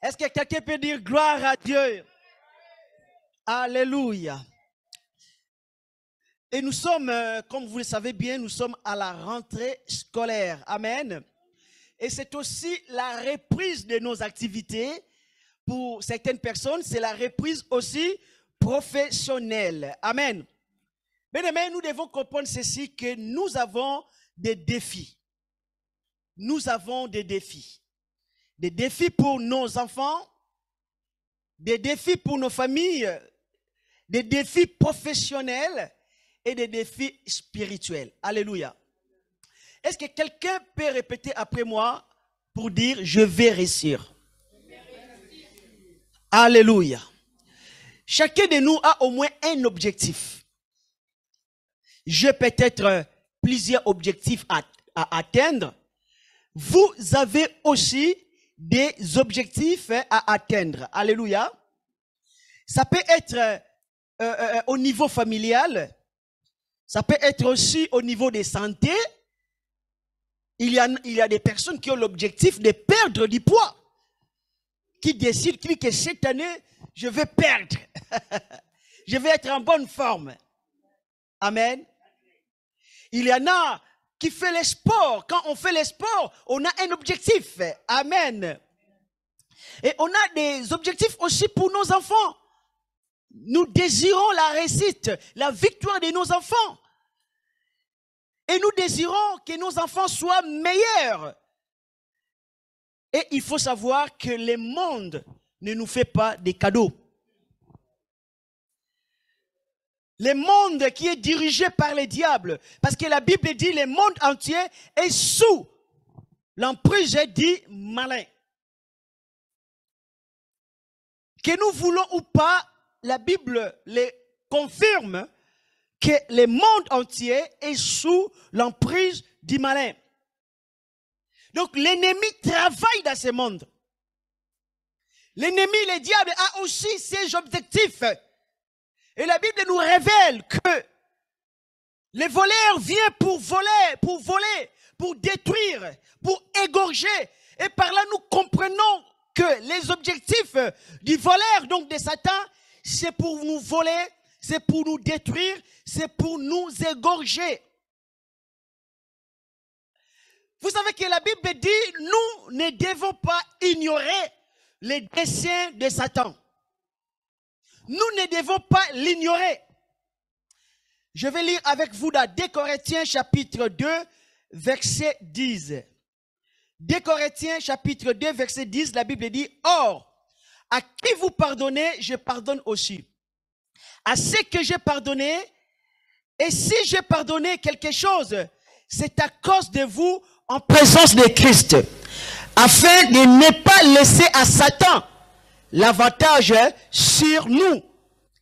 Est-ce que quelqu'un peut dire gloire à Dieu? Alléluia. Et nous sommes, comme vous le savez bien, nous sommes à la rentrée scolaire. Amen. Et c'est aussi la reprise de nos activités. Pour certaines personnes, c'est la reprise aussi professionnelle. Amen. Bien-aimés, nous devons comprendre ceci, que nous avons des défis. Nous avons des défis. Des défis pour nos enfants, des défis pour nos familles, des défis professionnels et des défis spirituels. Alléluia. Est-ce que quelqu'un peut répéter après moi pour dire « Je vais réussir ». Alléluia. Chacun de nous a au moins un objectif. J'ai peut-être plusieurs objectifs à atteindre. Vous avez aussi des objectifs à atteindre. Alléluia. Ça peut être au niveau familial. Ça peut être aussi au niveau de santé. Il y a des personnes qui ont l'objectif de perdre du poids. Qui décident que cette année, je vais perdre. Je vais être en bonne forme. Amen. Il y en a qui font les sports. Quand on fait les sports, on a un objectif. Amen. Et on a des objectifs aussi pour nos enfants. Nous désirons la réussite, la victoire de nos enfants. Et nous désirons que nos enfants soient meilleurs. Et il faut savoir que le monde ne nous fait pas des cadeaux. Le monde qui est dirigé par le diable, parce que la Bible dit le monde entier est sous l'emprise du malin. Que nous voulons ou pas, la Bible le confirme que le monde entier est sous l'emprise du malin. Donc l'ennemi travaille dans ce monde. L'ennemi, le diable, a aussi ses objectifs. Et la Bible nous révèle que les voleurs viennent pour voler, pour détruire, pour égorger. Et par là, nous comprenons que les objectifs du voleur, donc de Satan, c'est pour nous voler, c'est pour nous détruire, c'est pour nous égorger. Vous savez que la Bible dit, nous ne devons pas ignorer les desseins de Satan. Nous ne devons pas l'ignorer. Je vais lire avec vous dans 2 Corinthiens chapitre 2, verset 10. 2 Corinthiens chapitre 2, verset 10, la Bible dit, « Or, à qui vous pardonnez, je pardonne aussi. À ceux que j'ai pardonné, et si j'ai pardonné quelque chose, c'est à cause de vous en présence de Christ, afin de ne pas laisser à Satan l'avantage sur nous,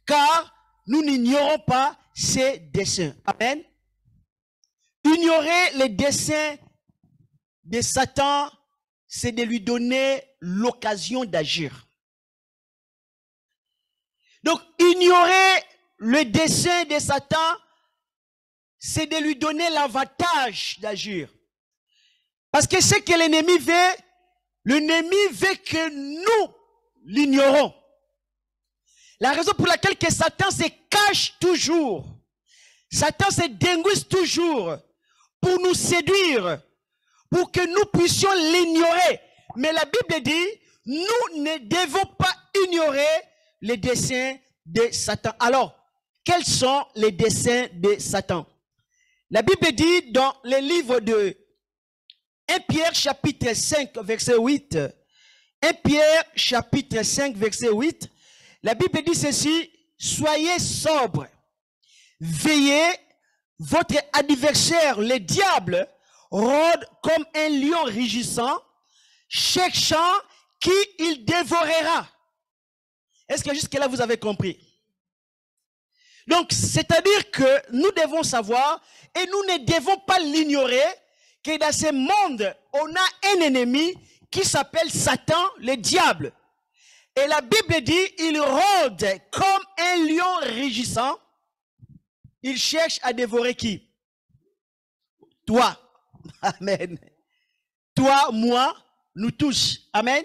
car nous n'ignorons pas ses desseins. » Amen. Ignorer les desseins de Satan, c'est de lui donner l'occasion d'agir. Donc, ignorer le dessein de Satan, c'est de lui donner l'avantage d'agir. Parce que ce que l'ennemi veut que nous l'ignorons. La raison pour laquelle que Satan se cache toujours, Satan se déguise toujours pour nous séduire, pour que nous puissions l'ignorer. Mais la Bible dit, nous ne devons pas ignorer les desseins de Satan. Alors, quels sont les desseins de Satan? La Bible dit dans le livre de 1 Pierre chapitre 5 verset 8, 1 Pierre chapitre 5 verset 8, la Bible dit ceci, soyez sobres, veillez, votre adversaire, le diable, rôde comme un lion rugissant, cherchant qui il dévorera. Est-ce que jusque-là vous avez compris? Donc, c'est-à-dire que nous devons savoir, et nous ne devons pas l'ignorer, que dans ce monde, on a un ennemi qui s'appelle Satan, le diable. Et la Bible dit, il rôde comme un lion rugissant. Il cherche à dévorer qui? Toi. Amen. Toi, moi, nous tous. Amen.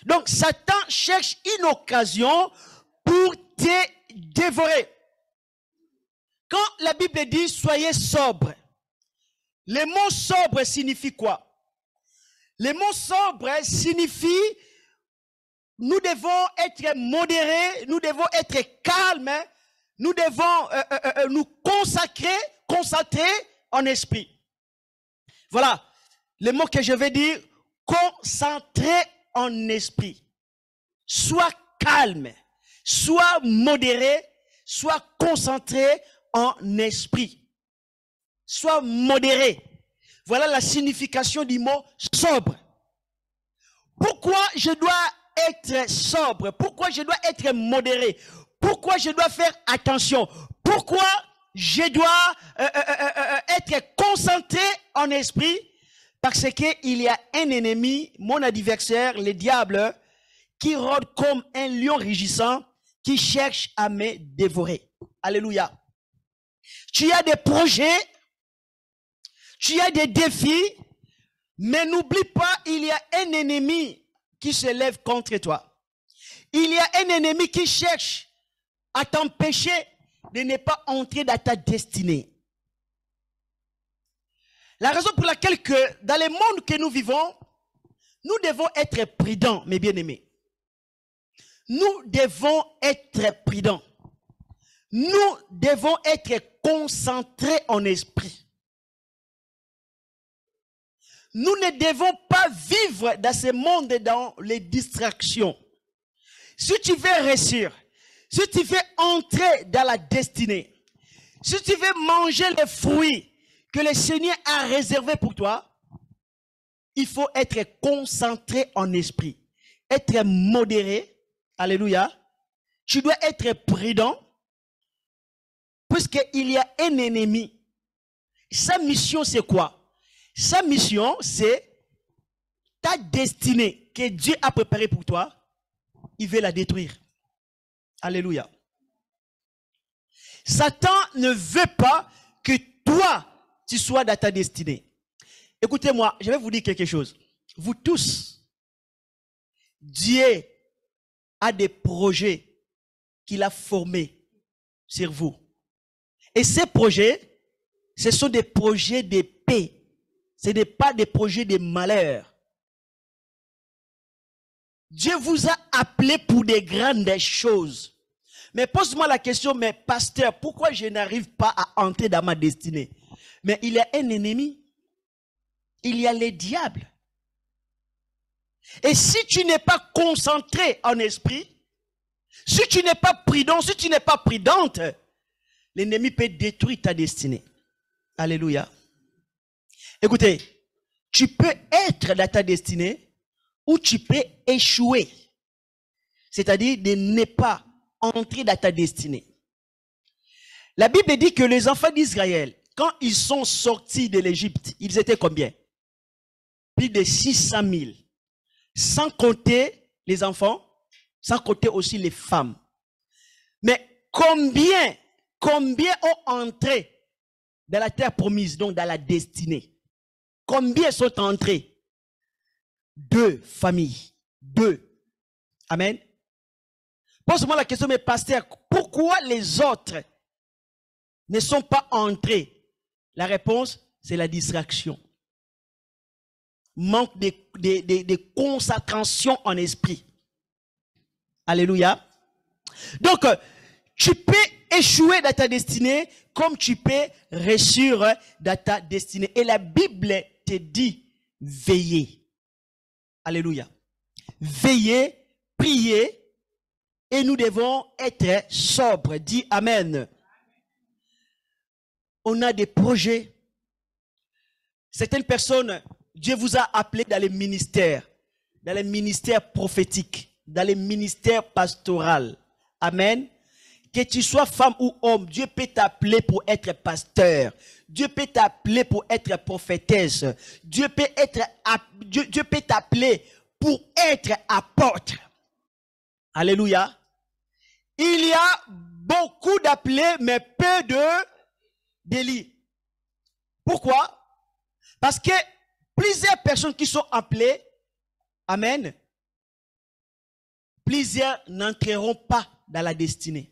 Donc, Satan cherche une occasion pour te dévorer. Quand la Bible dit « soyez sobre », le mot « sobre » signifie quoi? Le mot « sobre » signifie nous devons être modérés, nous devons être calmes, nous devons nous concentrer en esprit. Voilà le mot que je vais dire, concentrer en esprit. Sois calme, sois modéré, sois concentré en esprit. Sois modéré. Voilà la signification du mot sobre. Pourquoi je dois être sobre? Pourquoi je dois être modéré? Pourquoi je dois faire attention? Pourquoi je dois être concentré en esprit? Parce qu'il y a un ennemi, mon adversaire, le diable, qui rôde comme un lion rugissant qui cherche à me dévorer. Alléluia. Tu as des projets, tu as des défis, mais n'oublie pas, il y a un ennemi qui se lève contre toi. Il y a un ennemi qui cherche à t'empêcher de ne pas entrer dans ta destinée. La raison pour laquelle que dans le monde que nous vivons, nous devons être prudents, mes bien-aimés. Nous devons être prudents. Nous devons être concentrés en esprit. Nous ne devons pas vivre dans ce monde dans les distractions. Si tu veux réussir, si tu veux entrer dans la destinée, si tu veux manger les fruits que le Seigneur a réservés pour toi, il faut être concentré en esprit, être modéré. Alléluia. Tu dois être prudent, puisqu'il y a un ennemi. Sa mission, c'est quoi? Sa mission, c'est ta destinée que Dieu a préparée pour toi. Il veut la détruire. Alléluia. Satan ne veut pas que toi, tu sois dans ta destinée. Écoutez-moi, je vais vous dire quelque chose. Vous tous, Dieu a des projets qu'il a formés sur vous. Et ces projets, ce sont des projets de paix. Ce n'est pas des projets de malheur. Dieu vous a appelé pour des grandes choses. Mais pose-moi la question, mais pasteur, pourquoi je n'arrive pas à entrer dans ma destinée? Mais il y a un ennemi. Il y a le diable. Et si tu n'es pas concentré en esprit, si tu n'es pas prudent, si tu n'es pas prudente, l'ennemi peut détruire ta destinée. Alléluia. Écoutez, tu peux être dans ta destinée ou tu peux échouer. C'est-à-dire de ne pas entrer dans ta destinée. La Bible dit que les enfants d'Israël, quand ils sont sortis de l'Égypte, ils étaient combien? Plus de 600 000. Sans compter les enfants, sans compter aussi les femmes. Mais combien ont entré dans la terre promise, donc dans la destinée? Combien sont entrés? 2 familles. 2. Amen. Pose-moi la question, mais pasteur, pourquoi les autres ne sont pas entrés? La réponse, c'est la distraction. Manque de concentration en esprit. Alléluia. Donc, tu peux échouer dans ta destinée comme tu peux réussir dans ta destinée. Et la Bible te dit, veillez. Alléluia. Veillez, priez, et nous devons être sobres. Dis Amen. On a des projets. Certaines personnes, Dieu vous a appelé dans les ministères prophétiques, dans les ministères pastoraux. Amen. Que tu sois femme ou homme, Dieu peut t'appeler pour être pasteur. Dieu peut t'appeler pour être prophétesse. Dieu peut t'appeler pour être apôtre. Alléluia. Il y a beaucoup d'appelés, mais peu d'élus. Pourquoi? Parce que plusieurs personnes qui sont appelées, amen, plusieurs n'entreront pas dans la destinée.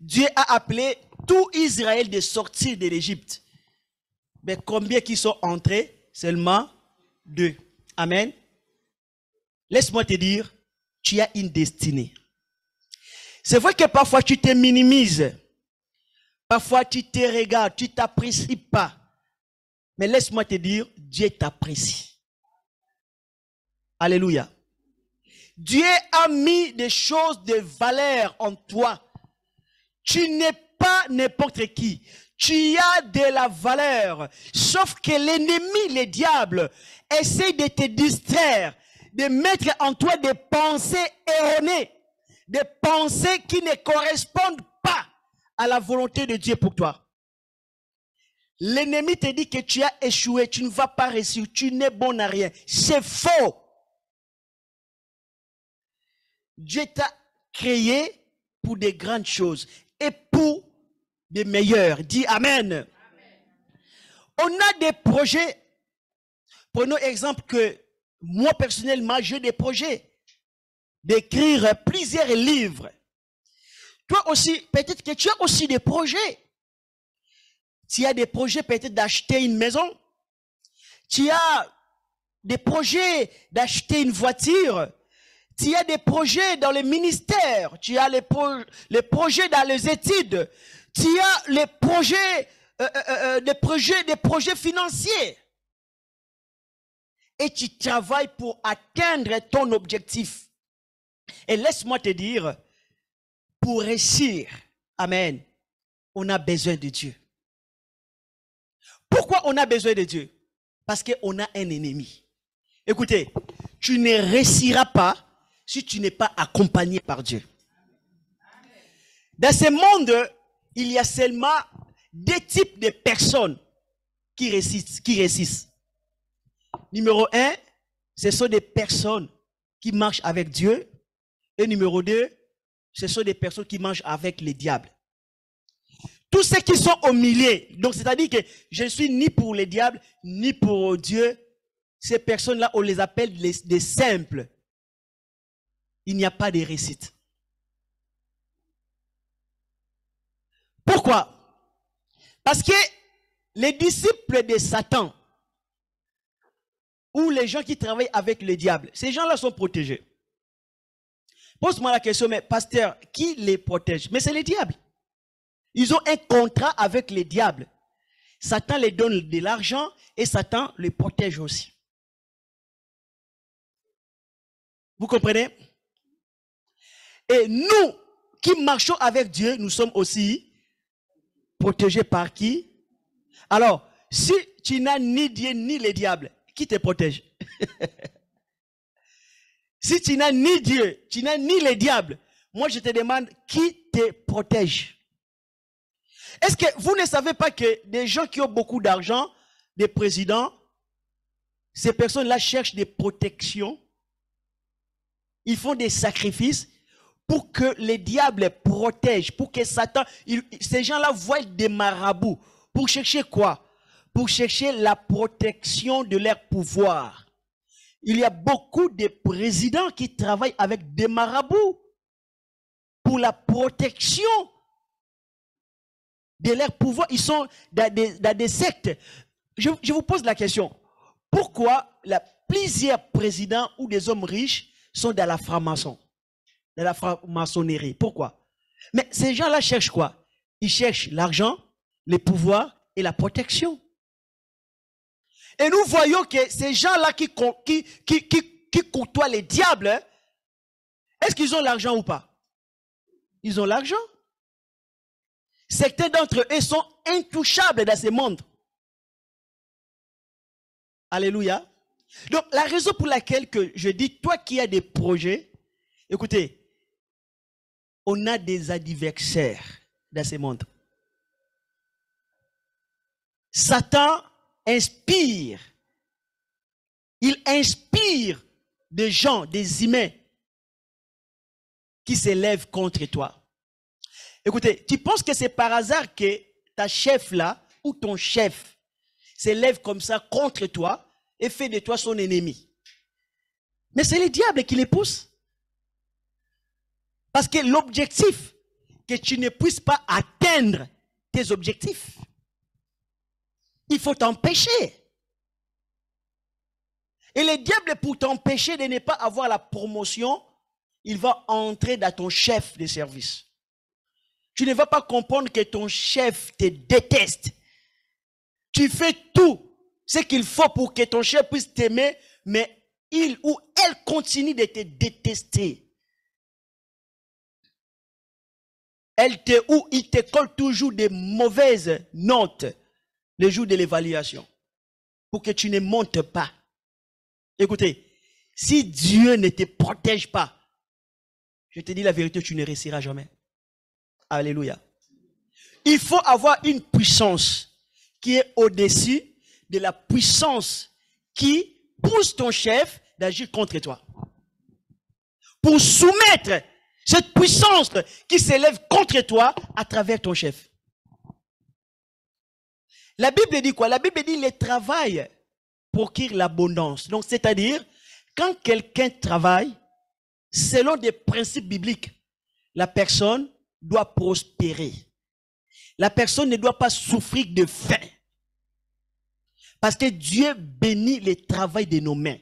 Dieu a appelé tout Israël de sortir de l'Égypte. Mais combien qui sont entrés? Seulement 2. Amen. Laisse-moi te dire, tu as une destinée. C'est vrai que parfois tu te minimises. Parfois tu te regardes, tu ne t'apprécies pas. Mais laisse-moi te dire, Dieu t'apprécie. Alléluia. Dieu a mis des choses de valeur en toi. Tu n'es pas n'importe qui. Tu as de la valeur. Sauf que l'ennemi, le diable, essaie de te distraire, de mettre en toi des pensées erronées, des pensées qui ne correspondent pas à la volonté de Dieu pour toi. L'ennemi te dit que tu as échoué, tu ne vas pas réussir, tu n'es bon à rien. C'est faux. Dieu t'a créé pour des grandes choses et pour des meilleures. Dis Amen. Amen. On a des projets. Prenons exemple que moi personnellement, j'ai des projets d'écrire plusieurs livres. Toi aussi, peut-être que tu as aussi des projets. Tu as des projets peut-être d'acheter une maison. Tu as des projets d'acheter une voiture. Tu as des projets dans le ministère. Tu as les projets dans les études. Tu as les projets, des projets financiers. Et tu travailles pour atteindre ton objectif. Et laisse-moi te dire, pour réussir, amen, on a besoin de Dieu. Pourquoi on a besoin de Dieu? Parce qu'on a un ennemi. Écoutez, tu ne réussiras pas si tu n'es pas accompagné par Dieu. Dans ce monde, il y a seulement 2 types de personnes qui réussissent. Numéro 1, ce sont des personnes qui marchent avec Dieu. Et numéro 2, ce sont des personnes qui marchent avec le diable. Tous ceux qui sont au milieu, donc c'est-à-dire que je ne suis ni pour le diable, ni pour Dieu, ces personnes-là, on les appelle des simples. Il n'y a pas de réussite. Pourquoi? Parce que les disciples de Satan, ou les gens qui travaillent avec le diable, ces gens-là sont protégés. Pose-moi la question, mais pasteur, qui les protège? Mais c'est le diable. Ils ont un contrat avec le diable. Satan les donne de l'argent et Satan les protège aussi. Vous comprenez? Et nous qui marchons avec Dieu, nous sommes aussi protégés par qui? Alors, si tu n'as ni Dieu ni le diable, qui te protège? Si tu n'as ni Dieu, tu n'as ni le diable, moi je te demande qui te protège? Est-ce que vous ne savez pas que des gens qui ont beaucoup d'argent, des présidents, ces personnes-là cherchent des protections? Ils font des sacrifices pour que les diables protègent, pour que Satan, ces gens-là voient des marabouts. Pour chercher quoi? Pour chercher la protection de leur pouvoir. Il y a beaucoup de présidents qui travaillent avec des marabouts pour la protection de leur pouvoir. Ils sont dans des sectes. Je vous pose la question. Pourquoi plusieurs présidents ou des hommes riches sont dans la franc-maçon, dans la franc-maçonnerie? Pourquoi? Mais ces gens-là cherchent quoi? Ils cherchent l'argent, le pouvoir et la protection. Et nous voyons que ces gens-là qui côtoient les diables, est-ce qu'ils ont l'argent ou pas? Ils ont l'argent. Certains d'entre eux sont intouchables dans ce monde. Alléluia. Donc, la raison pour laquelle que je dis, toi qui as des projets, écoutez, on a des adversaires dans ce monde. Satan inspire. Il inspire des gens, des humains qui s'élèvent contre toi. Écoutez, tu penses que c'est par hasard que ta chef là, ou ton chef, s'élève comme ça contre toi et fait de toi son ennemi? Mais c'est le diable qui les pousse. Parce que l'objectif, que tu ne puisses pas atteindre tes objectifs, il faut t'empêcher. Et le diable, pour t'empêcher de ne pas avoir la promotion, il va entrer dans ton chef de service. Tu ne vas pas comprendre que ton chef te déteste. Tu fais tout ce qu'il faut pour que ton chef puisse t'aimer, mais il ou elle continue de te détester. Il te colle toujours des mauvaises notes le jour de l'évaluation pour que tu ne montes pas. Écoutez, si Dieu ne te protège pas, je te dis la vérité, tu ne réussiras jamais. Alléluia. Il faut avoir une puissance qui est au-dessus de la puissance qui pousse ton chef d'agir contre toi. Pour soumettre cette puissance qui s'élève contre toi à travers ton chef. La Bible dit quoi? La Bible dit le travail procure l'abondance. Donc, c'est-à-dire, quand quelqu'un travaille, selon des principes bibliques, la personne doit prospérer. La personne ne doit pas souffrir de faim. Parce que Dieu bénit le travail de nos mains.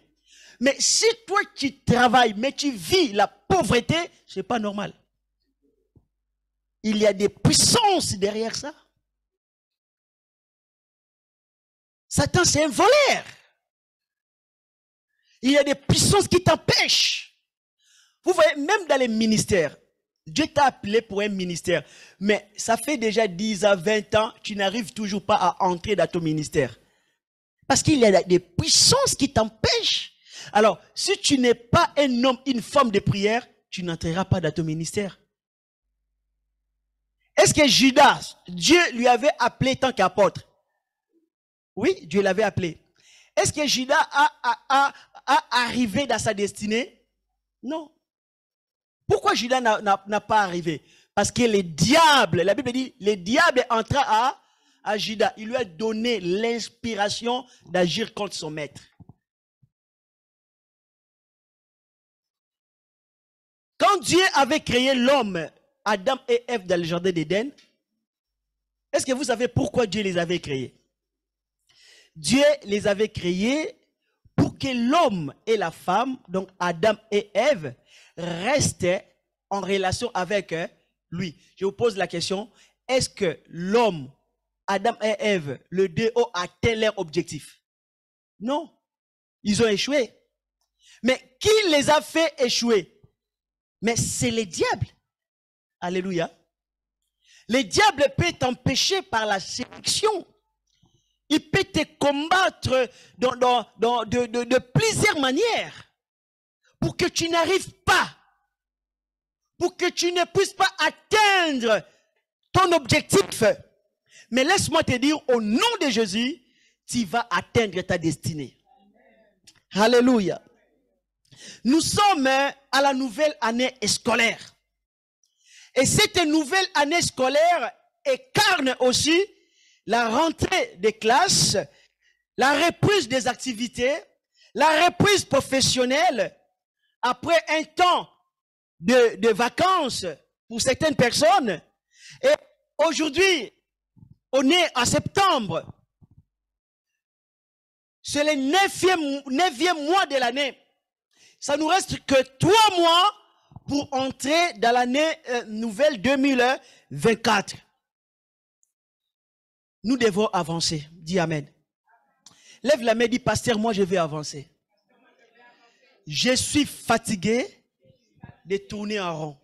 Mais si toi tu travailles, mais tu vis la pauvreté, ce n'est pas normal. Il y a des puissances derrière ça. Satan, c'est un voleur. Il y a des puissances qui t'empêchent. Vous voyez, même dans les ministères, Dieu t'a appelé pour un ministère. Mais ça fait déjà 10 à 20 ans, tu n'arrives toujours pas à entrer dans ton ministère. Parce qu'il y a des puissances qui t'empêchent. Alors, si tu n'es pas un homme, une femme de prière, tu n'entreras pas dans ton ministère. Est-ce que Judas, Dieu lui avait appelé tant qu'apôtre? Oui, Dieu l'avait appelé. Est-ce que Judas a arrivé dans sa destinée? Non. Pourquoi Judas n'a pas arrivé? Parce que le diable, la Bible dit, le diable entra à Judas. Il lui a donné l'inspiration d'agir contre son maître. Quand Dieu avait créé l'homme, Adam et Ève dans le jardin d'Éden, est-ce que vous savez pourquoi Dieu les avait créés? Dieu les avait créés pour que l'homme et la femme, donc Adam et Ève, restent en relation avec lui. Je vous pose la question, est-ce que l'homme, Adam et Ève, le deux ont atteint leur objectif? Non, ils ont échoué. Mais qui les a fait échouer? Mais c'est le diable. Alléluia. Le diable peut t'empêcher par la séduction. Il peut te combattre de plusieurs manières pour que tu n'arrives pas, pour que tu ne puisses pas atteindre ton objectif. Mais laisse-moi te dire, au nom de Jésus, tu vas atteindre ta destinée. Alléluia. Nous sommes à la nouvelle année scolaire. Et cette nouvelle année scolaire incarne aussi la rentrée des classes, la reprise des activités, la reprise professionnelle après un temps de vacances pour certaines personnes. Et aujourd'hui, on est en septembre. C'est le 9e mois de l'année. Ça nous reste que 3 mois pour entrer dans l'année nouvelle 2024. Nous devons avancer. Dis Amen. Lève la main, dis pasteur, moi je vais avancer. Je suis fatigué de tourner en rond.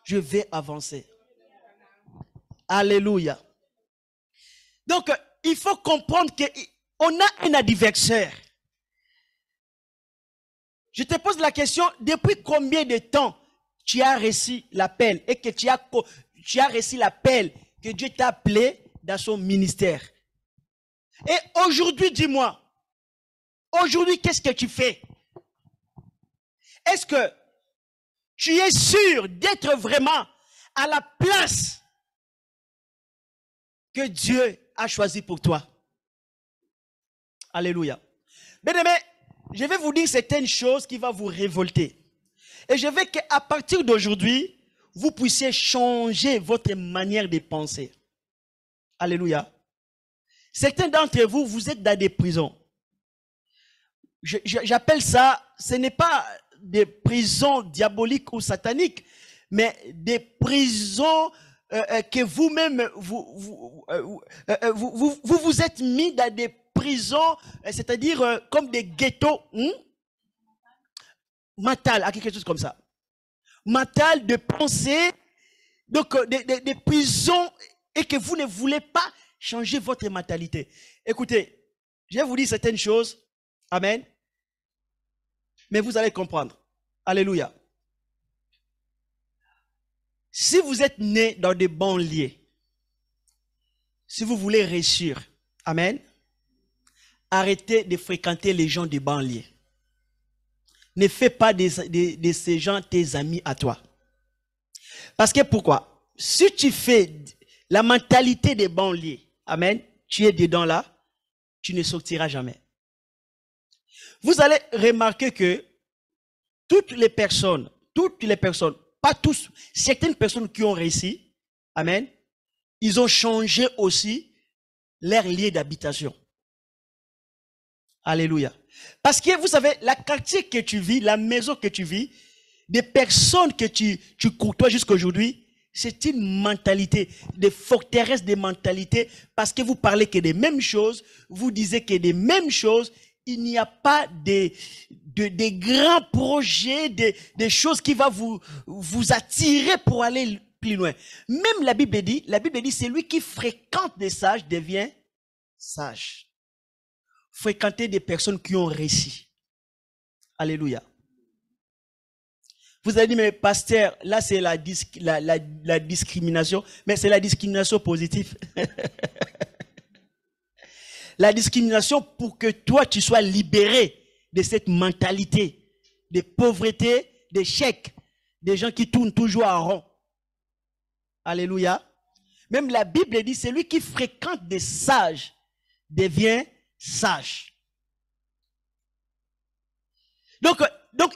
Je vais avancer. Alléluia. Donc, il faut comprendre qu'on a un adversaire. Je te pose la question, depuis combien de temps tu as reçu l'appel et que tu as reçu l'appel que Dieu t'a appelé dans son ministère? Et aujourd'hui, dis-moi, aujourd'hui, qu'est-ce que tu fais? Est-ce que tu es sûr d'être vraiment à la place que Dieu a choisie pour toi? Alléluia. Bien-aimés, je vais vous dire certaines choses qui vont vous révolter. Et je veux qu'à partir d'aujourd'hui, vous puissiez changer votre manière de penser. Alléluia. Certains d'entre vous, vous êtes dans des prisons. J'appelle ça, ce n'est pas des prisons diaboliques ou sataniques, mais des prisons que vous-même, vous êtes mis dans des prisons, c'est-à-dire comme des ghettos, mentales, quelque chose comme ça. Mental de pensée, donc des prisons, et que vous ne voulez pas changer votre mentalité. Écoutez, je vais vous dire certaines choses, amen, mais vous allez comprendre. Alléluia. Si vous êtes né dans des banlieues, si vous voulez réussir, amen, arrêtez de fréquenter les gens des banlieues. Ne fais pas de ces gens tes amis à toi. Parce que pourquoi? Si tu fais la mentalité des banlieues, amen, tu es dedans là, tu ne sortiras jamais. Vous allez remarquer que toutes les personnes, pas tous, certaines personnes qui ont réussi, amen, ils ont changé aussi leur lieu d'habitation. Alléluia. Parce que vous savez, la quartier que tu vis, la maison que tu vis, des personnes que tu côtoies jusqu'à aujourd'hui, c'est une mentalité, des forteresses de mentalité, parce que vous parlez que des mêmes choses, vous disiez que des mêmes choses, il n'y a pas des grands projets, des choses qui vont vous attirer pour aller plus loin. Même la Bible dit, c'est lui qui fréquente des sages devient sage. Fréquenter des personnes qui ont réussi. Alléluia. Vous avez dit, mais pasteur, là c'est la discrimination, mais c'est la discrimination positive. La discrimination pour que toi tu sois libéré de cette mentalité de pauvreté, d'échec, des gens qui tournent toujours en rond. Alléluia. Même la Bible dit, c'est lui qui fréquente des sages devient sage. Donc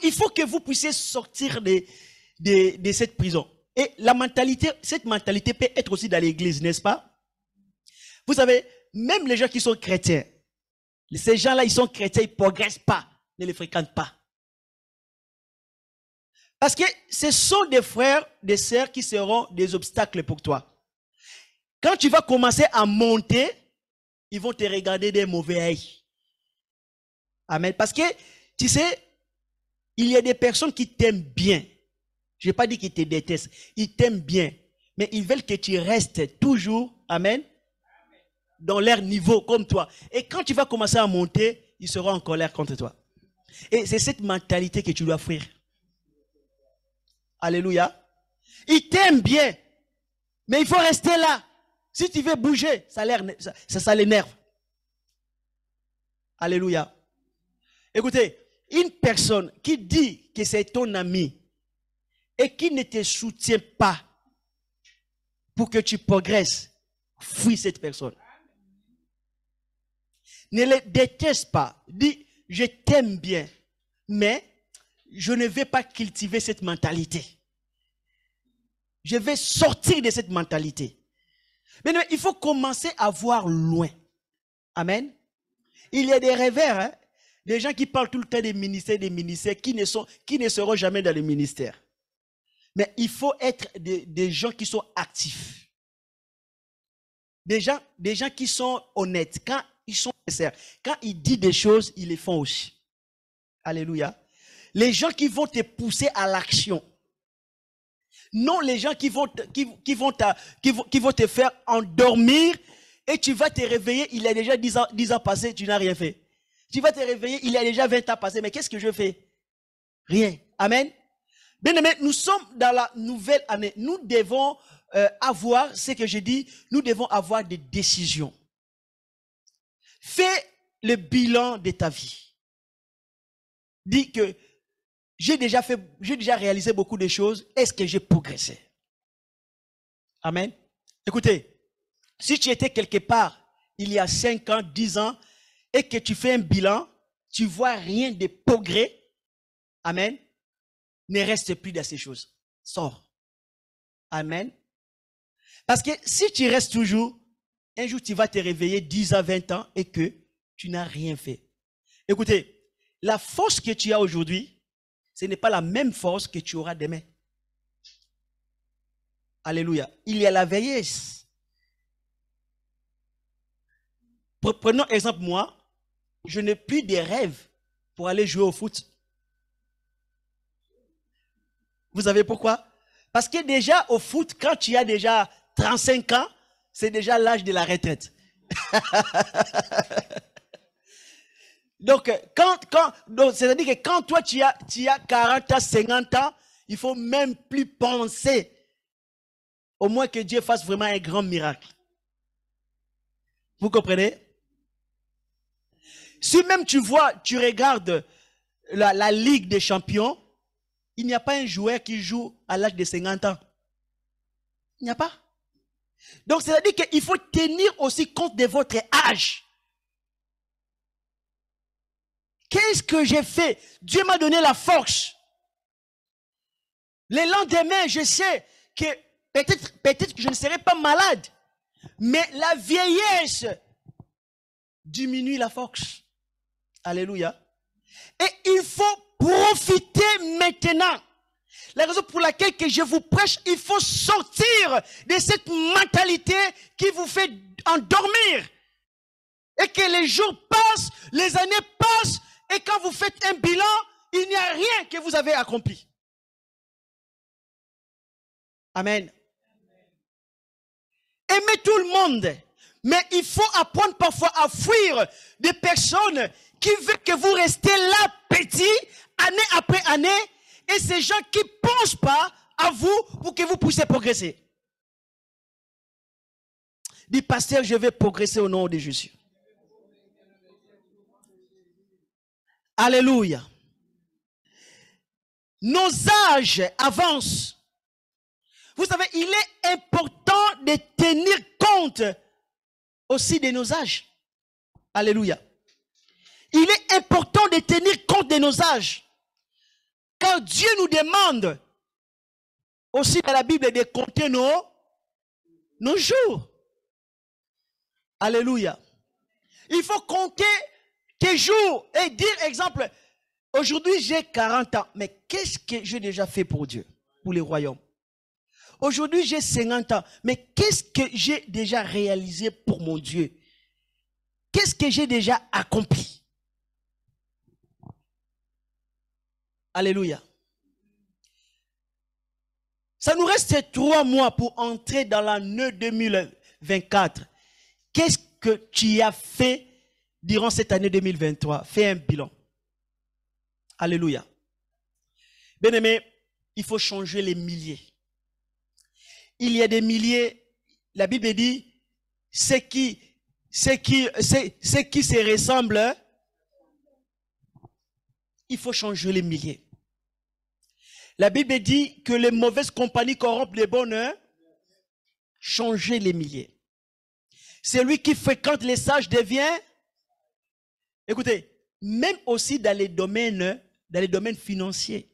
il faut que vous puissiez sortir de cette prison. Et la mentalité, cette mentalité peut être aussi dans l'église, n'est-ce pas? Vous savez, même les gens qui sont chrétiens, ces gens-là, ils sont chrétiens, ils ne progressent pas, ne les fréquentent pas. Parce que ce sont des frères, des sœurs qui seront des obstacles pour toi. Quand tu vas commencer à monter, ils vont te regarder des mauvais œil. Amen. Parce que, tu sais, il y a des personnes qui t'aiment bien. Je n'ai pas dit qu'ils te détestent. Ils t'aiment bien. Mais ils veulent que tu restes toujours, amen, dans leur niveau comme toi. Et quand tu vas commencer à monter, ils seront en colère contre toi. Et c'est cette mentalité que tu dois fuir. Alléluia. Ils t'aiment bien. Mais il faut rester là. Si tu veux bouger, ça l'énerve. Alléluia. Écoutez, une personne qui dit que c'est ton ami et qui ne te soutient pas pour que tu progresses, fuis cette personne. Ne le déteste pas. Dis, je t'aime bien, mais je ne vais pas cultiver cette mentalité. Je vais sortir de cette mentalité. Mais non, il faut commencer à voir loin. Amen. Il y a des rêveurs, hein, des gens qui parlent tout le temps des ministères, qui ne seront jamais dans le ministère. Mais il faut être des gens qui sont actifs. Des gens qui sont honnêtes. Quand ils sont sincères, quand ils disent des choses, ils les font aussi. Alléluia. Les gens qui vont te pousser à l'action. Non, les gens qui vont te faire endormir et tu vas te réveiller, il y a déjà 10 ans passés, tu n'as rien fait. Tu vas te réveiller, il y a déjà 20 ans passés, mais qu'est-ce que je fais? Rien. Amen. Bien aimé, nous sommes dans la nouvelle année. Nous devons avoir, ce que je dis, nous devons avoir des décisions. Fais le bilan de ta vie. Dis que j'ai déjà réalisé beaucoup de choses. Est-ce que j'ai progressé? Amen. Écoutez, si tu étais quelque part il y a 5 ans, 10 ans, et que tu fais un bilan, tu vois rien de progrès. Amen. ne reste plus dans ces choses. Sors. Amen. Parce que si tu restes toujours, un jour tu vas te réveiller 10 à 20 ans et que tu n'as rien fait. Écoutez, la force que tu as aujourd'hui, ce n'est pas la même force que tu auras demain. Alléluia. Il y a la vieillesse. Prenons exemple, moi, je n'ai plus de rêves pour aller jouer au foot. Vous savez pourquoi? Parce que déjà au foot, quand tu as déjà 35 ans, c'est déjà l'âge de la retraite. Donc, c'est-à-dire que quand toi tu as 40 ans, 50 ans, il ne faut même plus penser au moins que Dieu fasse vraiment un grand miracle. Vous comprenez? Si même tu regardes la Ligue des Champions, il n'y a pas un joueur qui joue à l'âge de 50 ans. Il n'y a pas. Donc, c'est-à-dire qu'il faut tenir aussi compte de votre âge. Qu'est-ce que j'ai fait? Dieu m'a donné la force. Le lendemain, je sais que peut-être que je ne serai pas malade. Mais la vieillesse diminue la force. Alléluia. Et il faut profiter maintenant. La raison pour laquelle que je vous prêche, il faut sortir de cette mentalité qui vous fait endormir. Et que les jours passent, les années passent, et quand vous faites un bilan, il n'y a rien que vous avez accompli. Amen. Aimez tout le monde, mais il faut apprendre parfois à fuir des personnes qui veulent que vous restez là petit, année après année, et ces gens qui ne pensent pas à vous pour que vous puissiez progresser. Dis, pasteur, je vais progresser au nom de Jésus. Alléluia. Nos âges avancent. Vous savez, il est important de tenir compte aussi de nos âges. Alléluia. Il est important de tenir compte de nos âges. Car Dieu nous demande aussi dans la Bible de compter nos jours. Alléluia. Il faut compter tes jours et dire, exemple, aujourd'hui j'ai 40 ans, mais qu'est-ce que j'ai déjà fait pour Dieu, pour le royaume? Aujourd'hui j'ai 50 ans, mais qu'est-ce que j'ai déjà réalisé pour mon Dieu? Qu'est-ce que j'ai déjà accompli? Alléluia. Ça nous reste 3 mois pour entrer dans l'année 2024. Qu'est-ce que tu as fait durant cette année 2023? Fais un bilan. Alléluia. Bien-aimé, il faut changer les milliers. Il y a des milliers, la Bible dit, ceux qui se ressemblent, il faut changer les milliers. La Bible dit que les mauvaises compagnies corrompent les bonnes. Changer les milliers. Celui qui fréquente les sages devient. Écoutez, même aussi dans les domaines financiers.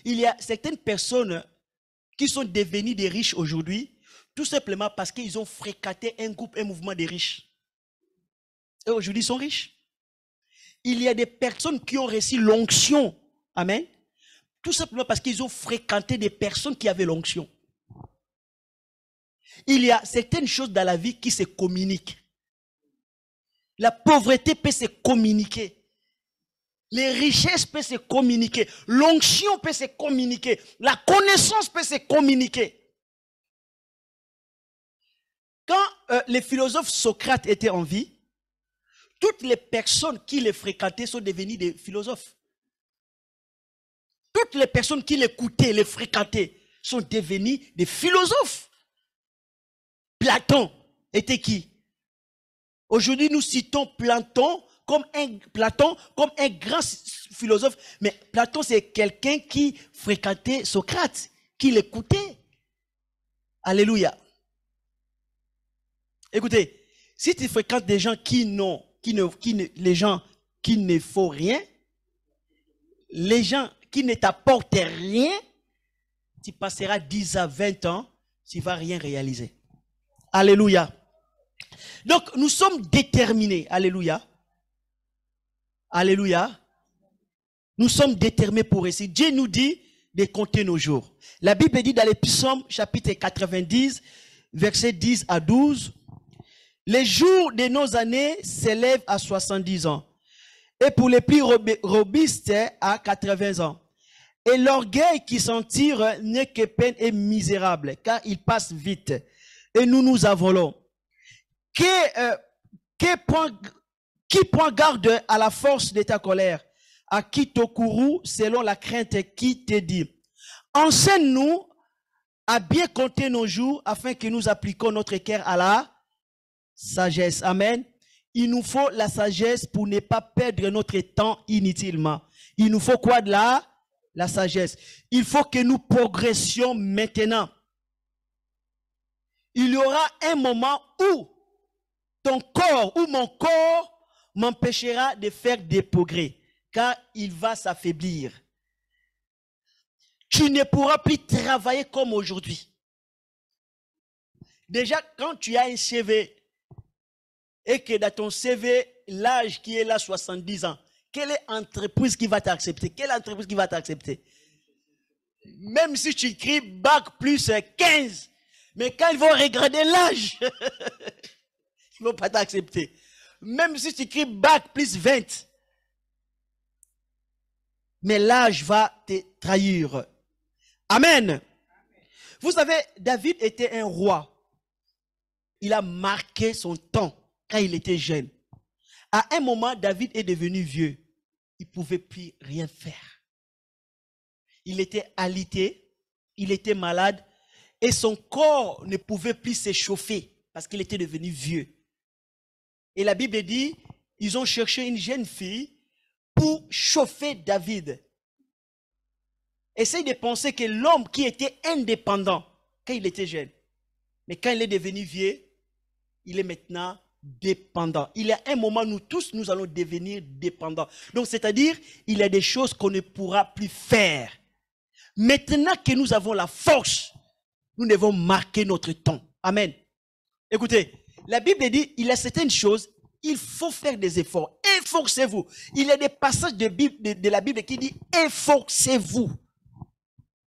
Il y a certaines personnes qui sont devenues des riches aujourd'hui, tout simplement parce qu'ils ont fréquenté un groupe, un mouvement de riches. Et aujourd'hui, ils sont riches. Il y a des personnes qui ont reçu l'onction. Amen. Tout simplement parce qu'ils ont fréquenté des personnes qui avaient l'onction. Il y a certaines choses dans la vie qui se communiquent. La pauvreté peut se communiquer. Les richesses peuvent se communiquer. L'onction peut se communiquer. La connaissance peut se communiquer. Quand les philosophes Socrate étaient en vie, toutes les personnes qui les fréquentaient sont devenues des philosophes. Toutes les personnes qui l'écoutaient, les fréquentaient, sont devenues des philosophes. Platon était qui? Aujourd'hui, nous citons Platon comme un grand philosophe. Mais Platon, c'est quelqu'un qui fréquentait Socrate, qui l'écoutait. Alléluia. Écoutez, si tu fréquentes des gens les gens qui ne font rien, les gens qui ne t'apporte rien, tu passeras 10 à 20 ans, tu ne vas rien réaliser. Alléluia. Donc, nous sommes déterminés. Alléluia. Alléluia. Nous sommes déterminés pour réussir. Dieu nous dit de compter nos jours. La Bible dit dans les Psaumes, chapitre 90, versets 10 à 12, les jours de nos années s'élèvent à 70 ans. Et pour les plus robustes, à 80 ans. Et l'orgueil qui s'en tire n'est que peine et misérable, car il passe vite. Et nous nous avolons. Qui prend garde à la force de ta colère, à qui te courroux selon la crainte qui te dit. Enseigne-nous à bien compter nos jours, afin que nous appliquions notre cœur à la sagesse. Amen. Il nous faut la sagesse pour ne pas perdre notre temps inutilement. Il nous faut quoi de la sagesse? Il faut que nous progressions maintenant. Il y aura un moment où ton corps ou mon corps m'empêchera de faire des progrès, car il va s'affaiblir. Tu ne pourras plus travailler comme aujourd'hui. Déjà, quand tu as un CV, et que dans ton CV, l'âge qui est là, 70 ans, quelle est l'entreprise qui va t'accepter? Quelle entreprise qui va t'accepter? Même si tu écris bac plus 15, mais quand ils vont regarder l'âge, ils ne vont pas t'accepter. Même si tu écris bac plus 20, mais l'âge va te trahir. Amen. Vous savez, David était un roi. Il a marqué son temps quand il était jeune. À un moment, David est devenu vieux. Il ne pouvait plus rien faire. Il était alité, il était malade, et son corps ne pouvait plus s'échauffer parce qu'il était devenu vieux. Et la Bible dit, ils ont cherché une jeune fille pour chauffer David. Essaye de penser que l'homme qui était indépendant quand il était jeune, mais quand il est devenu vieux, il est maintenant dépendant. Il y a un moment, nous tous, nous allons devenir dépendants. Donc, c'est-à-dire, il y a des choses qu'on ne pourra plus faire. Maintenant que nous avons la force, nous devons marquer notre temps. Amen. Écoutez, la Bible dit, il y a certaines choses, il faut faire des efforts. Efforcez-vous. Il y a des passages de la Bible qui disent, efforcez-vous.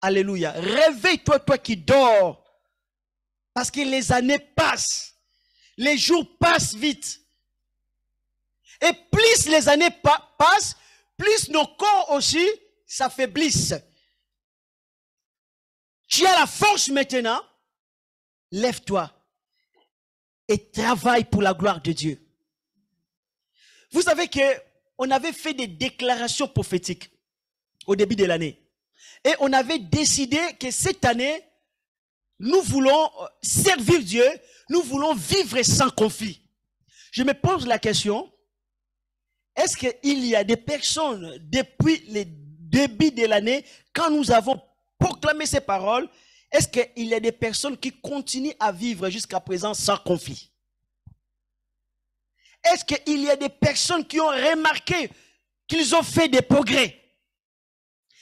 Alléluia. Réveille-toi, toi qui dors. Parce que les années passent. Les jours passent vite. Et plus les années passent, plus nos corps aussi s'affaiblissent. Tu as la force maintenant. Lève-toi et travaille pour la gloire de Dieu. Vous savez qu'on avait fait des déclarations prophétiques au début de l'année. Et on avait décidé que cette année, nous voulons servir Dieu, nous voulons vivre sans conflit. Je me pose la question, est-ce qu'il y a des personnes depuis le début de l'année, quand nous avons proclamé ces paroles, est-ce qu'il y a des personnes qui continuent à vivre jusqu'à présent sans conflit? Est-ce qu'il y a des personnes qui ont remarqué qu'ils ont fait des progrès?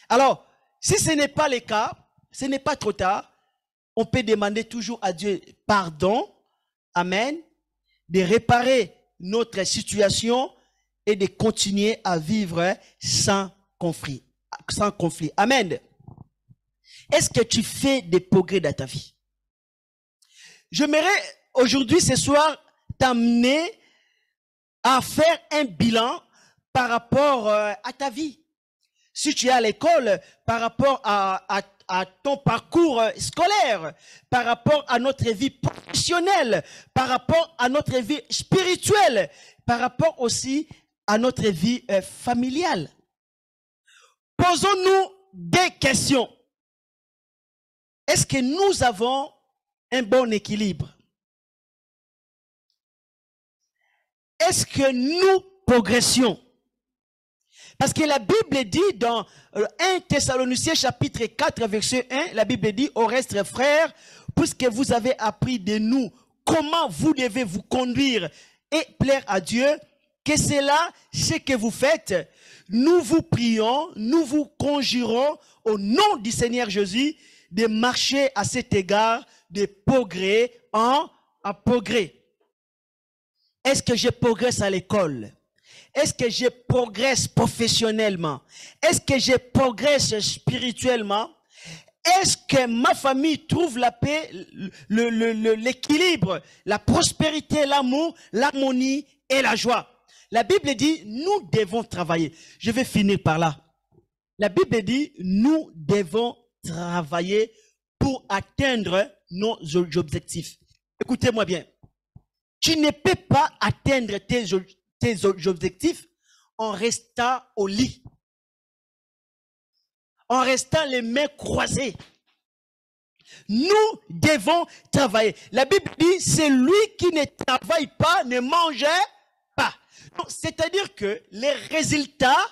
Alors, si ce n'est pas le cas, ce n'est pas trop tard, on peut demander toujours à Dieu pardon, amen, de réparer notre situation et de continuer à vivre sans conflit. Amen. Est-ce que tu fais des progrès dans ta vie? J'aimerais aujourd'hui, ce soir, t'amener à faire un bilan par rapport à ta vie. Si tu es à l'école, par rapport à ton parcours scolaire, par rapport à notre vie professionnelle, par rapport à notre vie spirituelle, par rapport aussi à notre vie familiale. Posons-nous des questions. Est-ce que nous avons un bon équilibre? Est-ce que nous progressions? Parce que la Bible dit dans 1 Thessaloniciens chapitre 4 verset 1, la Bible dit, au reste frères, puisque vous avez appris de nous comment vous devez vous conduire et plaire à Dieu, que c'est là ce que vous faites, nous vous prions, nous vous conjurons au nom du Seigneur Jésus de marcher à cet égard de progrès en progrès. Est-ce que je progresse à l'école? Est-ce que je progresse professionnellement? Est-ce que je progresse spirituellement? Est-ce que ma famille trouve la paix, l'équilibre, la prospérité, l'amour, l'harmonie et la joie? La Bible dit, nous devons travailler. Je vais finir par là. La Bible dit, nous devons travailler pour atteindre nos objectifs. Écoutez-moi bien. Tu ne peux pas atteindre tes objectifs en restant au lit, en restant les mains croisées. Nous devons travailler. La Bible dit, celui qui ne travaille pas ne mange pas. C'est-à-dire que les résultats,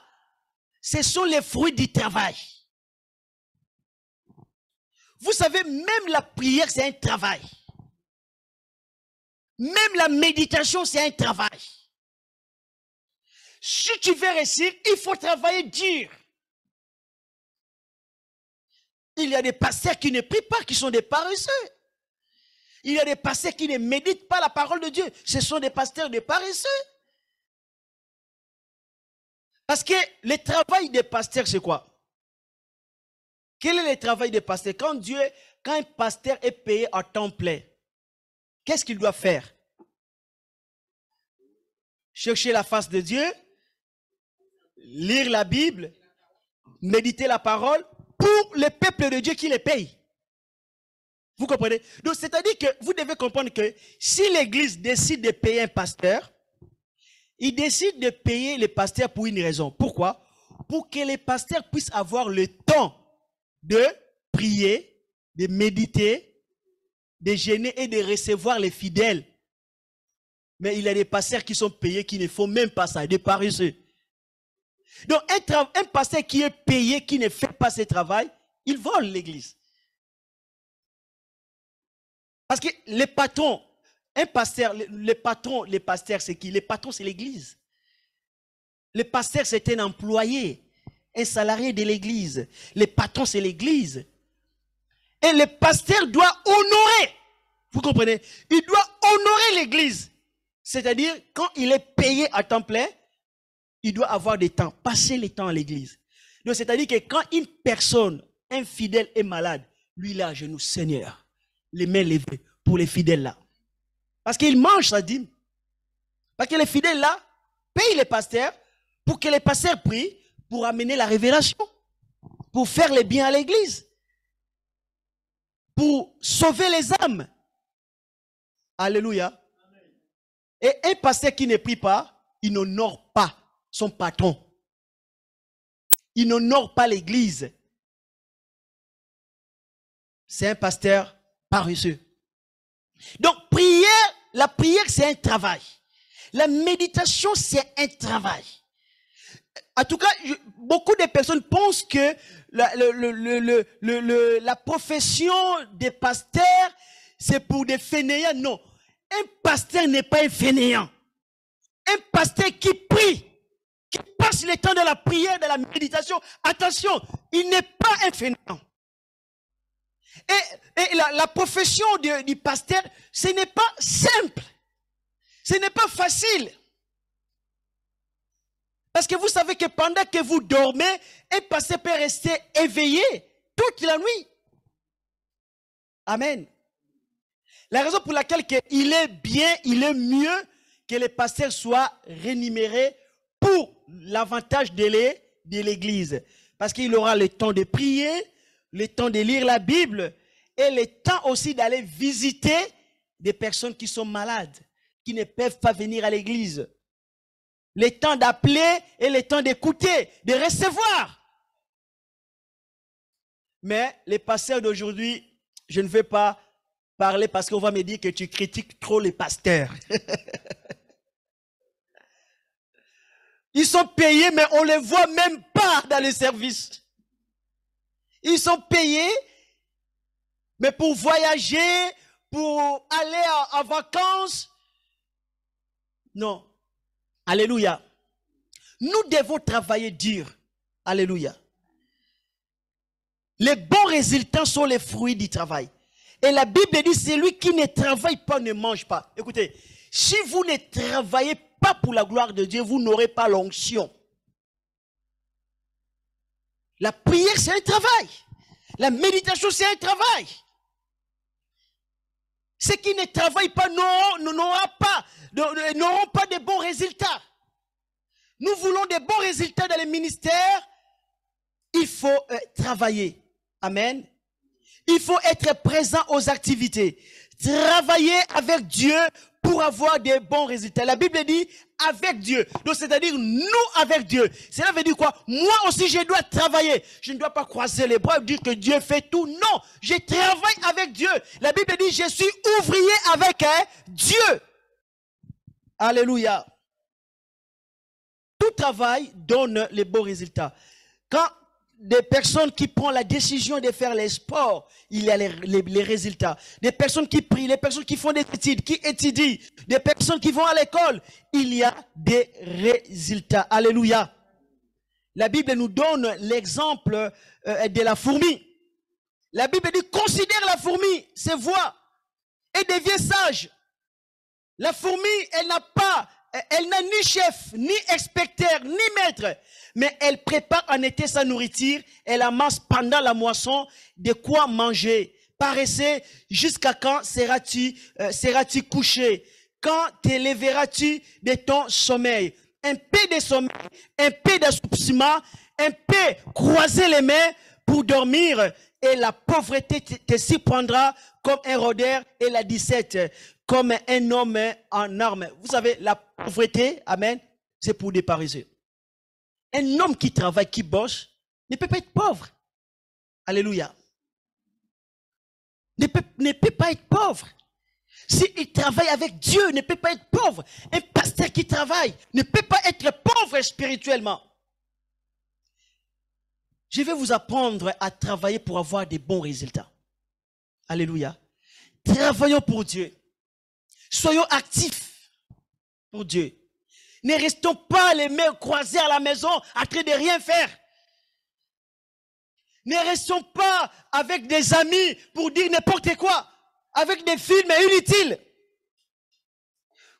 ce sont les fruits du travail. Vous savez, même la prière, c'est un travail. Même la méditation, c'est un travail. Si tu veux réussir, il faut travailler dur. Il y a des pasteurs qui ne prient pas, qui sont des paresseux. Il y a des pasteurs qui ne méditent pas la parole de Dieu. Ce sont des pasteurs de paresseux. Parce que le travail des pasteurs, c'est quoi? Quel est le travail des pasteurs? Quand un pasteur est payé à temps plein, qu'est-ce qu'il doit faire? Chercher la face de Dieu, lire la Bible, méditer la parole pour le peuple de Dieu qui les paye. Vous comprenez? Donc, c'est-à-dire que vous devez comprendre que si l'Église décide de payer un pasteur, il décide de payer le pasteur pour une raison. Pourquoi? Pour que les pasteurs puissent avoir le temps de prier, de méditer, de jeûner et de recevoir les fidèles. Mais il y a des pasteurs qui sont payés qui ne font même pas ça, des paresseux. Donc un pasteur qui est payé, qui ne fait pas ce travail, il vole l'église. Parce que les patrons, un pasteur, les pasteurs, c'est qui? Les patrons, c'est l'église. Le pasteur, c'est un employé, un salarié de l'église. Les patrons, c'est l'église. Et le pasteur doit honorer. Vous comprenez? Il doit honorer l'église. C'est-à-dire, quand il est payé à temps plein, il doit avoir des temps, passer le temps à l'église. Donc, c'est-à-dire que quand une personne, un fidèle est malade, lui, il est à genoux, Seigneur, les mains levées pour les fidèles là. Parce qu'il mange sa dîme. Parce que les fidèles là payent les pasteurs pour que les pasteurs prient pour amener la révélation, pour faire les biens à l'église, pour sauver les âmes. Alléluia. Et un pasteur qui ne prie pas, il n'honore pas son patron. Il n'honore pas l'église. C'est un pasteur paresseux. Donc, la prière, c'est un travail. La méditation, c'est un travail. En tout cas, beaucoup de personnes pensent que la profession des pasteurs, c'est pour des fainéants. Non. Un pasteur n'est pas un fainéant. Un pasteur qui prie, qui passe le temps de la prière, de la méditation, attention, il n'est pas un fainéant. Et la profession du pasteur, ce n'est pas simple. Ce n'est pas facile. Parce que vous savez que pendant que vous dormez, un pasteur peut rester éveillé toute la nuit. Amen. La raison pour laquelle il est bien, il est mieux que les pasteurs soient rémunérés pour l'avantage de l'église. Parce qu'il aura le temps de prier, le temps de lire la Bible et le temps aussi d'aller visiter des personnes qui sont malades, qui ne peuvent pas venir à l'église. Le temps d'appeler et le temps d'écouter, de recevoir. Mais les pasteurs d'aujourd'hui, je ne vais pas parler parce qu'on va me dire que tu critiques trop les pasteurs. Ils sont payés, mais on ne les voit même pas dans les services. Ils sont payés, mais pour voyager, pour aller en vacances. Non. Alléluia. Nous devons travailler dur. Alléluia. Les bons résultats sont les fruits du travail. Et la Bible dit, celui qui ne travaille pas ne mange pas. Écoutez, si vous ne travaillez pas pour la gloire de Dieu, vous n'aurez pas l'onction. La prière, c'est un travail. La méditation, c'est un travail. Ceux qui ne travaillent pas n'auront pas de bons résultats. Nous voulons des bons résultats dans les ministères. Il faut travailler. Amen. Il faut être présent aux activités. Travailler avec Dieu pour avoir des bons résultats. La Bible dit avec Dieu. Donc c'est-à-dire nous avec Dieu. Cela veut dire quoi? Moi aussi je dois travailler. Je ne dois pas croiser les bras et dire que Dieu fait tout. Non, je travaille avec Dieu. La Bible dit je suis ouvrier avec Dieu. Alléluia. Tout travail donne les bons résultats. Quand des personnes qui prennent la décision de faire les sports, il y a les résultats. Des personnes qui prient, des personnes qui font des études, qui étudient, des personnes qui vont à l'école, il y a des résultats. Alléluia. La Bible nous donne l'exemple de la fourmi. La Bible dit, considère la fourmi, ses voies, et deviens sage. La fourmi, elle n'a ni chef, ni inspecteur, ni maître. Mais elle prépare en été sa nourriture. Elle amasse pendant la moisson de quoi manger. Paresseux, jusqu'à quand seras-tu couché? Quand te lèveras-tu de ton sommeil? Un peu de sommeil, un peu d'assoupissement, un peu croiser les mains pour dormir. Et la pauvreté te surprendra comme un rôdeur et la disette comme un homme en armes. Vous savez, la pauvreté, amen, c'est pour des paresseux. Un homme qui travaille, qui bosse, ne peut pas être pauvre. Alléluia. Ne peut pas être pauvre. S'il travaille avec Dieu, ne peut pas être pauvre. Un pasteur qui travaille ne peut pas être pauvre spirituellement. Je vais vous apprendre à travailler pour avoir des bons résultats. Alléluia. Travaillons pour Dieu. Soyons actifs pour Dieu. Ne restons pas les mains croisées à la maison en train de rien faire. Ne restons pas avec des amis pour dire n'importe quoi, avec des films inutiles.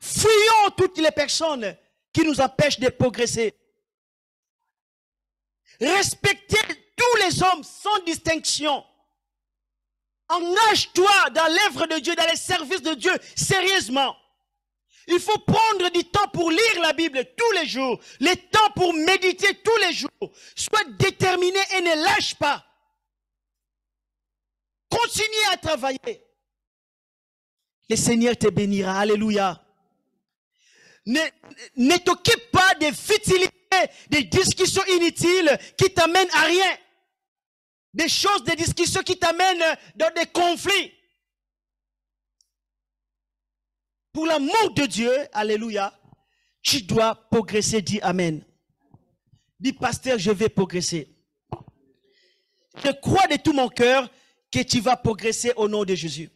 Fuyons toutes les personnes qui nous empêchent de progresser. Respectez tous les hommes sans distinction. Engage-toi dans l'œuvre de Dieu, dans les services de Dieu, sérieusement. Il faut prendre du temps pour lire la Bible tous les jours, le temps pour méditer tous les jours. Sois déterminé et ne lâche pas. Continue à travailler. Le Seigneur te bénira. Alléluia. Ne t'occupe pas des futilités, des discussions inutiles qui t'amènent à rien. Des choses, des discussions qui t'amènent dans des conflits. Pour l'amour de Dieu, alléluia, tu dois progresser, dis Amen. Dis pasteur, je vais progresser. Je crois de tout mon cœur que tu vas progresser au nom de Jésus.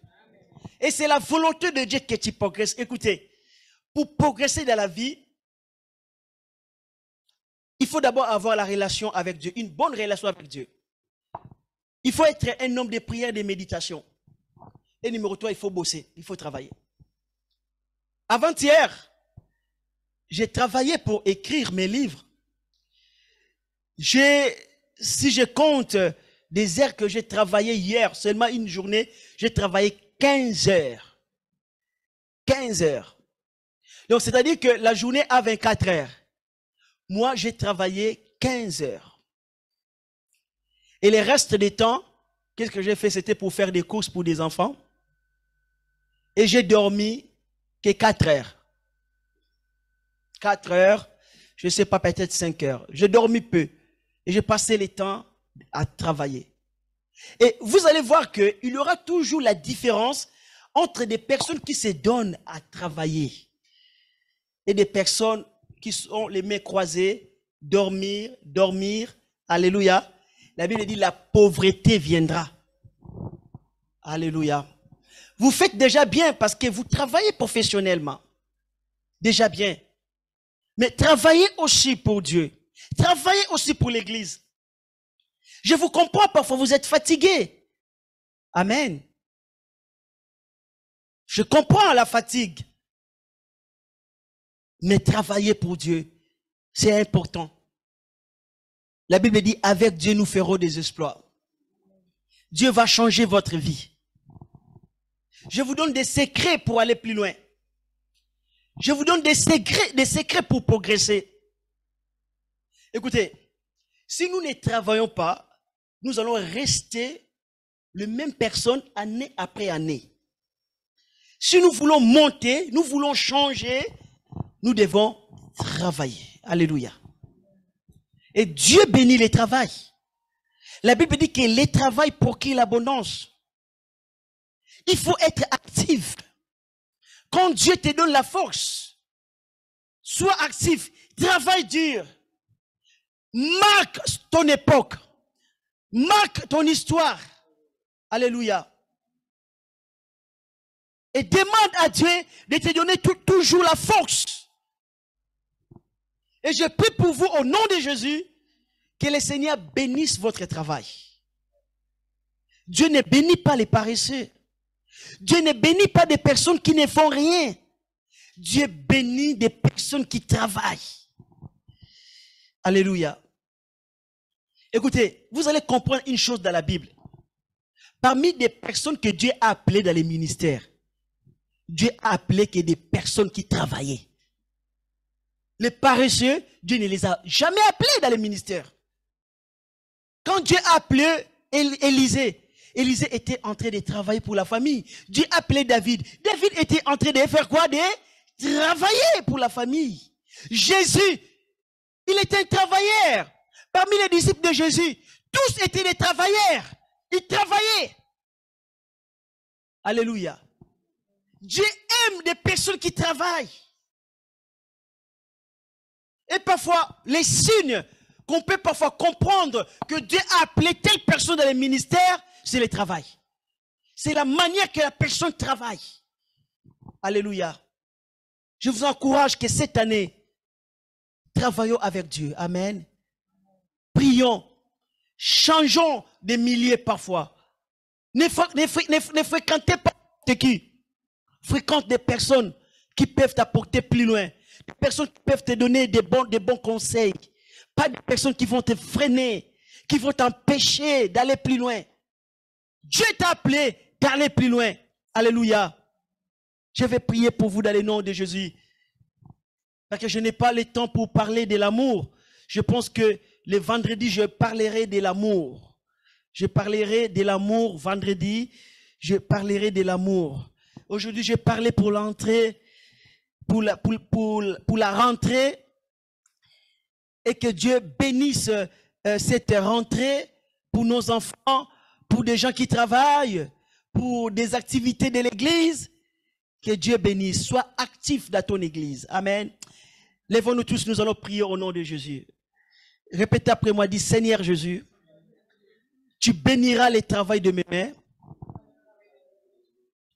Et c'est la volonté de Dieu que tu progresses. Écoutez, pour progresser dans la vie, il faut d'abord avoir la relation avec Dieu, une bonne relation avec Dieu. Il faut être un homme de prière et de méditation. Et numéro 3, il faut bosser, il faut travailler. Avant-hier, j'ai travaillé pour écrire mes livres. Si je compte des heures que j'ai travaillé hier, seulement une journée, j'ai travaillé 15 heures. 15 heures. Donc, c'est-à-dire que la journée a 24 heures. Moi, j'ai travaillé 15 heures. Et le reste du temps, qu'est-ce que j'ai fait? C'était pour faire des courses pour des enfants. Et j'ai dormi que 4 heures. 4 heures, je ne sais pas, peut-être 5 heures. J'ai dormi peu. Et j'ai passé le temps à travailler. Et vous allez voir qu'il y aura toujours la différence entre des personnes qui se donnent à travailler et des personnes qui sont les mains croisées, dormir. Alléluia. La Bible dit la pauvreté viendra. Alléluia. Vous faites déjà bien parce que vous travaillez professionnellement. Déjà bien. Mais travaillez aussi pour Dieu. Travaillez aussi pour l'Église. Je vous comprends, parfois vous êtes fatigué. Amen. Je comprends la fatigue. Mais travaillez pour Dieu. C'est important. La Bible dit, avec Dieu, nous ferons des exploits. Dieu va changer votre vie. Je vous donne des secrets pour aller plus loin. Je vous donne des secrets pour progresser. Écoutez, si nous ne travaillons pas, nous allons rester la même personne année après année. Si nous voulons monter, nous voulons changer, nous devons travailler. Alléluia. Et Dieu bénit les travail. La Bible dit que les travail procure l'abondance. Il faut être actif. Quand Dieu te donne la force, sois actif, travaille dur. Marque ton époque. Marque ton histoire. Alléluia. Et demande à Dieu de te donner toujours la force. Et je prie pour vous au nom de Jésus que le Seigneur bénisse votre travail. Dieu ne bénit pas les paresseux. Dieu ne bénit pas des personnes qui ne font rien. Dieu bénit des personnes qui travaillent. Alléluia. Écoutez, vous allez comprendre une chose dans la Bible. Parmi des personnes que Dieu a appelées dans les ministères, Dieu a appelé que des personnes qui travaillaient. Les paresseux, Dieu ne les a jamais appelés dans les ministères. Quand Dieu a appelé Élisée, Élisée était en train de travailler pour la famille. Dieu a appelé David. David était en train de faire quoi? De travailler pour la famille. Jésus, il était un travailleur. Parmi les disciples de Jésus, tous étaient des travailleurs. Ils travaillaient. Alléluia. Dieu aime des personnes qui travaillent. Et parfois, les signes qu'on peut parfois comprendre que Dieu a appelé telle personne dans les ministères, c'est le travail. C'est la manière que la personne travaille. Alléluia. Je vous encourage que cette année, travaillons avec Dieu. Amen. Prions. Changeons de milieu parfois. Ne fréquentez pas qui. Fréquente des personnes qui peuvent t'apporter plus loin. Des personnes qui peuvent te donner des bons conseils. Pas des personnes qui vont te freiner, qui vont t'empêcher d'aller plus loin. Dieu t'a appelé d'aller plus loin. Alléluia. Je vais prier pour vous dans le nom de Jésus. Parce que je n'ai pas le temps pour parler de l'amour. Je pense que le vendredi, je parlerai de l'amour. Je parlerai de l'amour vendredi. Je parlerai de l'amour. Aujourd'hui, je parlais pour l'entrée, pour la rentrée. Et que Dieu bénisse cette rentrée pour nos enfants, pour des gens qui travaillent, pour des activités de l'église. Que Dieu bénisse. Sois actif dans ton église. Amen. Lèvons-nous tous, nous allons prier au nom de Jésus. Répétez après moi, dis Seigneur Jésus, tu béniras le travail de mes mains.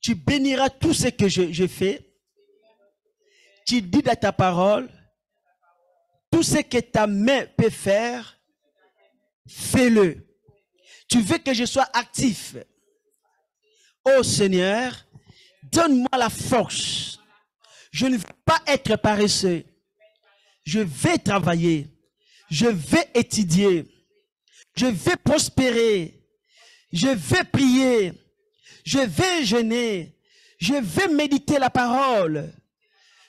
Tu béniras tout ce que je fais. Tu dis dans ta parole, tout ce que ta main peut faire, fais-le. Tu veux que je sois actif. Oh Seigneur, donne-moi la force. Je ne veux pas être paresseux. Je vais travailler. Je vais étudier. Je vais prospérer. Je vais prier. Je vais jeûner. Je vais méditer la parole.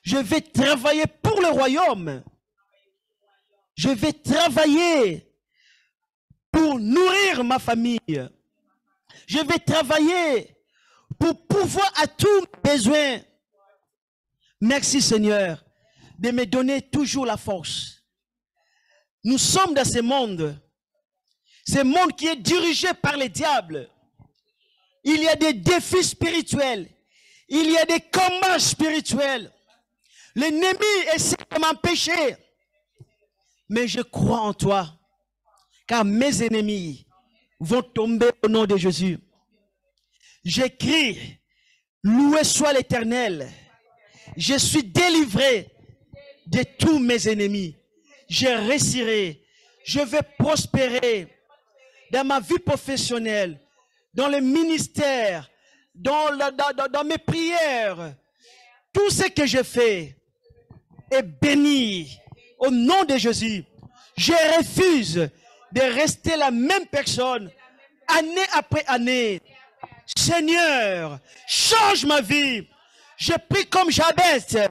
Je vais travailler pour le royaume. Je vais travailler pour nourrir ma famille. Je vais travailler pour pouvoir à tous mes besoins. Merci Seigneur de me donner toujours la force. Nous sommes dans ce monde qui est dirigé par le diable. Il y a des défis spirituels. Il y a des combats spirituels. L'ennemi essaie de m'empêcher. Mais je crois en toi. Car mes ennemis vont tomber au nom de Jésus. J'écris, loué soit l'Éternel. Je suis délivré de tous mes ennemis. Je réussirai. Je vais prospérer dans ma vie professionnelle, dans le ministère, dans mes prières. Tout ce que je fais est béni au nom de Jésus. Je refuse de rester la même personne année après année. Seigneur, change ma vie. Je prie comme Jabez.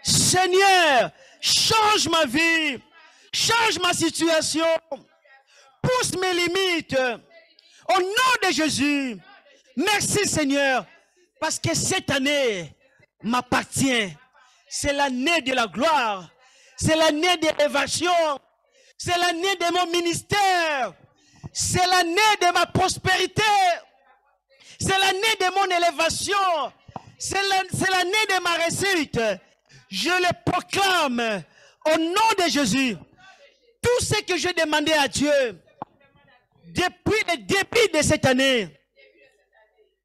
Seigneur, change ma vie. Change ma situation. Pousse mes limites. Au nom de Jésus. Merci Seigneur. Parce que cette année m'appartient. C'est l'année de la gloire. C'est l'année de l'élévation. C'est l'année de mon ministère. C'est l'année de ma prospérité. C'est l'année de mon élévation. C'est l'année de ma réussite. Je le proclame au nom de Jésus. Tout ce que j'ai demandé à Dieu depuis le début de cette année,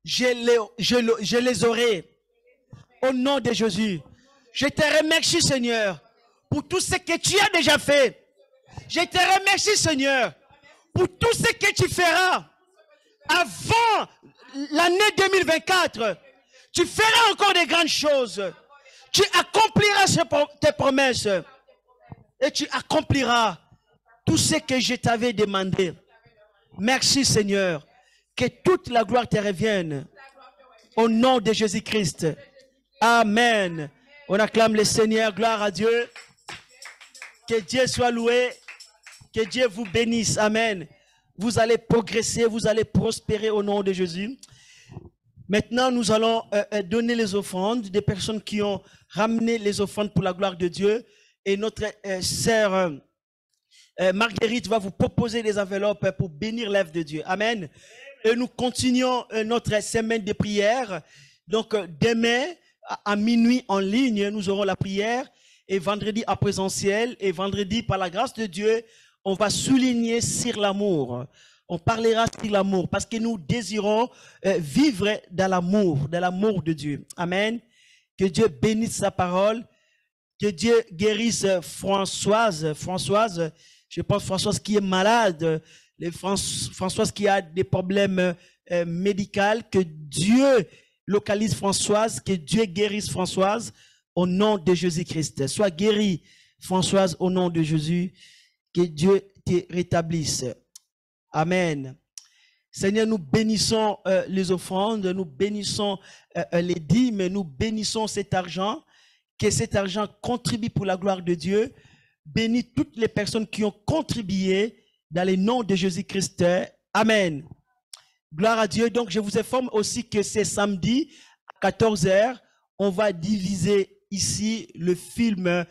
je les aurai au nom de Jésus. Je te remercie Seigneur pour tout ce que tu as déjà fait. Je te remercie Seigneur pour tout ce que tu feras avant l'année 2024. Tu feras encore de grandes choses. Tu accompliras tes promesses. Et tu accompliras tout ce que je t'avais demandé. Merci Seigneur. Que toute la gloire te revienne. Au nom de Jésus-Christ. Amen. On acclame le Seigneur. Gloire à Dieu. Que Dieu soit loué. Que Dieu vous bénisse. Amen. Vous allez progresser. Vous allez prospérer au nom de Jésus. Maintenant, nous allons donner les offrandes des personnes qui ont ramené les offrandes pour la gloire de Dieu. Et notre sœur Marguerite va vous proposer des enveloppes pour bénir l'œuvre de Dieu. Amen. Et nous continuons notre semaine de prière. Donc, demain, à minuit en ligne, nous aurons la prière. Et vendredi en présentiel. Et vendredi, par la grâce de Dieu, on va souligner sur l'amour. On parlera sur l'amour parce que nous désirons vivre dans l'amour de Dieu. Amen. Que Dieu bénisse sa parole. Que Dieu guérisse Françoise, je pense Françoise qui est malade, Françoise qui a des problèmes médicaux. Que Dieu localise Françoise, que Dieu guérisse Françoise au nom de Jésus-Christ. Sois guérie Françoise au nom de Jésus. Que Dieu te rétablisse. Amen. Seigneur, nous bénissons les offrandes, nous bénissons les dîmes, nous bénissons cet argent. Que cet argent contribue pour la gloire de Dieu. Bénis toutes les personnes qui ont contribué dans le nom de Jésus-Christ. Amen. Gloire à Dieu. Donc, je vous informe aussi que c'est samedi à 14 h. On va diviser ici le film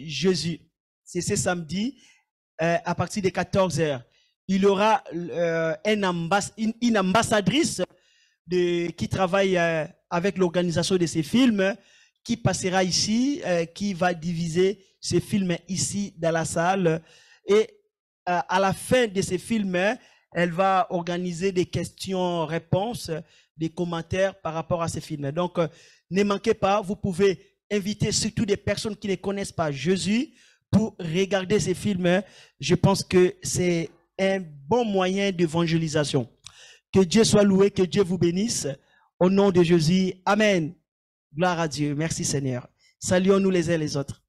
Jésus. C'est ce samedi à partir de 14 h. Il y aura une ambassadrice qui travaille avec l'organisation de ces films qui passera ici, qui va diviser ces films ici dans la salle. Et à la fin de ces films, elle va organiser des questions-réponses, des commentaires par rapport à ces films. Donc, ne manquez pas, vous pouvez inviter surtout des personnes qui ne connaissent pas Jésus pour regarder ces films. Je pense que c'est un bon moyen d'évangélisation. Que Dieu soit loué, que Dieu vous bénisse. Au nom de Jésus, Amen. Gloire à Dieu. Merci Seigneur. Saluons-nous les uns les autres.